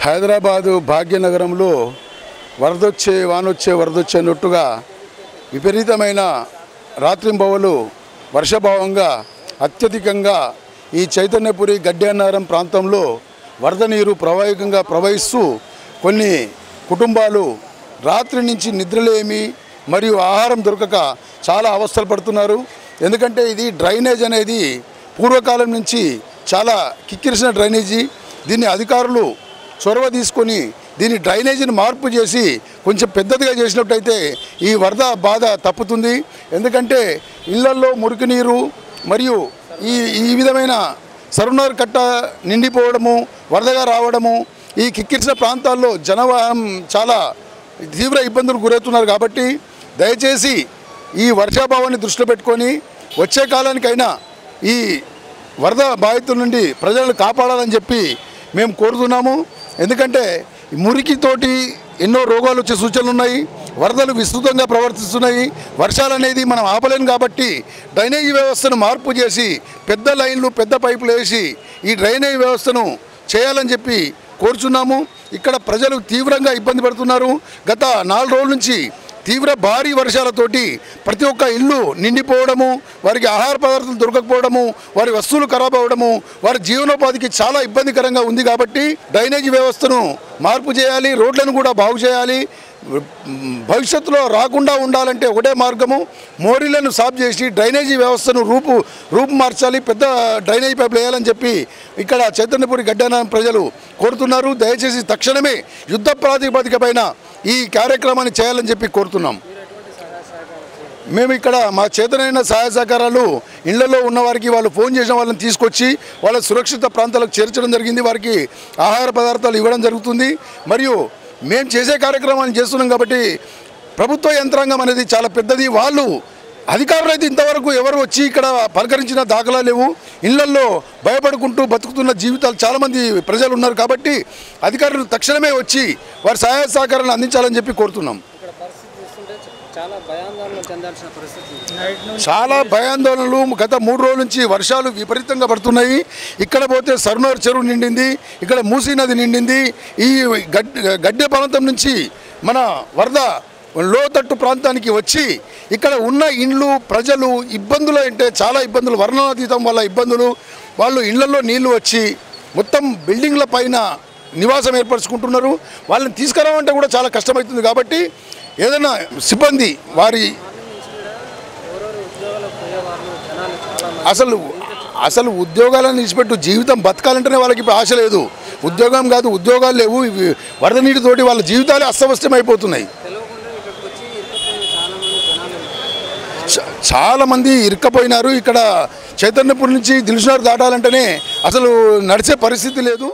హైదరాబాదు భాగ్యనగరంలో వరదొచ్చే వానొచ్చే వరదొచ్చే అన్నట్టుగా విపరీతమైన రాత్రింబవలు వర్షభావంగా అత్యధికంగా ఈ చైతన్యపురి గడ్డెన్నారం ప్రాంతంలో వరద నీరు ప్రవాహికంగా ప్రవహిస్తూ కొన్ని కుటుంబాలు రాత్రి నుంచి నిద్రలేమి మరియు ఆహారం దొరకక చాలా అవస్థలు పడుతున్నారు. ఎందుకంటే ఇది డ్రైనేజ్ అనేది పూర్వకాలం నుంచి చాలా కిక్కిరిసిన డ్రైనేజీ. దీన్ని అధికారులు చొరవ తీసుకొని దీని డ్రైనేజీని మార్పు చేసి కొంచెం పెద్దదిగా చేసినట్టయితే ఈ వరద బాధ తప్పుతుంది. ఎందుకంటే ఇళ్లల్లో మురికి నీరు మరియు ఈ విధమైన సర్వనగర్ కట్ట నిండిపోవడము, వరదగా రావడము, ఈ కిక్కిరిసిన ప్రాంతాల్లో జనవాహనం చాలా తీవ్ర ఇబ్బందులు గురవుతున్నారు. కాబట్టి దయచేసి ఈ వర్షాభావాన్ని దృష్టిలో పెట్టుకొని వచ్చే కాలానికైనా ఈ వరద బాధితుల నుండి ప్రజలను కాపాడాలని చెప్పి మేము కోరుతున్నాము. ఎందుకంటే మురికితోటి ఎన్నో రోగాలు వచ్చే సూచనలు ఉన్నాయి. వరదలు విస్తృతంగా ప్రవర్తిస్తున్నాయి. వర్షాలు అనేది మనం ఆపలేము. కాబట్టి డ్రైనేజీ వ్యవస్థను మార్పు చేసి పెద్ద లైన్లు పెద్ద పైపులు వేసి ఈ డ్రైనేజీ వ్యవస్థను చేయాలని చెప్పి కోరుచున్నాము. ఇక్కడ ప్రజలు తీవ్రంగా ఇబ్బంది పడుతున్నారు. గత 4 రోజుల నుంచి తీవ్ర భారీ వర్షాలతోటి ప్రతి ఒక్క ఇల్లు నిండిపోవడము, వారికి ఆహార పదార్థాలు దొరకకపోవడము, వారి వస్తువులు ఖరాబ్ అవ్వడము, వారి జీవనోపాధికి చాలా ఇబ్బందికరంగా ఉంది. కాబట్టి డ్రైనేజీ వ్యవస్థను మార్పు చేయాలి, రోడ్లను కూడా బాగు చేయాలి. భవిష్యత్తులో రాకుండా ఉండాలంటే ఒకటే మార్గము, మోరీలను సాఫ్ చేసి డ్రైనేజీ వ్యవస్థను రూపు మార్చాలి, పెద్ద డ్రైనేజీ పైపులు వేయాలని చెప్పి ఇక్కడ చైతన్యపురి గడ్డెన్నారం ప్రజలు కోరుతున్నారు. దయచేసి తక్షణమే యుద్ధ ప్రాతిపదిక పైన ఈ కార్యక్రమాన్ని చేయాలని చెప్పి కోరుతున్నాం. మేము ఇక్కడ మా చేతనైన సహాయ సహకారాలు ఇళ్లలో ఉన్న వారికి వాళ్ళు ఫోన్ చేసిన వాళ్ళని తీసుకొచ్చి వాళ్ళ సురక్షిత ప్రాంతాలకు చేర్చడం జరిగింది. వారికి ఆహార పదార్థాలు ఇవ్వడం జరుగుతుంది. మరియు మేము చేసే కార్యక్రమాన్ని చేస్తున్నాం. కాబట్టి ప్రభుత్వ యంత్రాంగం అనేది చాలా పెద్దది. వాళ్ళు అధికారులు అయితే ఇంతవరకు ఎవరు వచ్చి ఇక్కడ పలకరించిన దాఖలా లేవు. ఇళ్లల్లో భయపడుకుంటూ బతుకుతున్న జీవితాలు చాలామంది ప్రజలు ఉన్నారు. కాబట్టి అధికారులు తక్షణమే వచ్చి వారి సహాయ సహకారాలను అందించాలని చెప్పి కోరుతున్నాం. చాలా భయాందోళనలు. గత 3 రోజుల నుంచి వర్షాలు విపరీతంగా పడుతున్నాయి. ఇక్కడ పోతే సర్వనగర్ చెరువు నిండింది, ఇక్కడ మూసీ నది నిండింది. ఈ గడ్డె ప్రాంతం నుంచి మన వరద లోతట్టు ప్రాంతానికి వచ్చి ఇక్కడ ఉన్న ఇండ్లు ప్రజలు ఇబ్బందులు అంటే చాలా ఇబ్బందులు, వర్ణనాతీతం వల్ల ఇబ్బందులు. వాళ్ళు ఇళ్లలో నీళ్లు వచ్చి మొత్తం బిల్డింగ్ల పైన నివాసం ఏర్పరచుకుంటున్నారు. వాళ్ళని తీసుకురావంటే కూడా చాలా కష్టమవుతుంది. కాబట్టి ఏదైనా సిబ్బంది వారి అసలు ఉద్యోగాలను విడిచిపెట్టు జీవితం బతకాలంటేనే వాళ్ళకి ఆశ లేదు. ఉద్యోగం కాదు, ఉద్యోగాలు లేవు. వరద నీటితోటి వాళ్ళ జీవితాలే అస్తవ్యస్తం అయిపోతున్నాయి. చాలామంది ఇరుక్కపోయినారు. ఇక్కడ చైతన్యపురి నుంచి దిల్సుఖ్నగర్ దాటాలంటేనే అసలు నడిచే పరిస్థితి లేదు.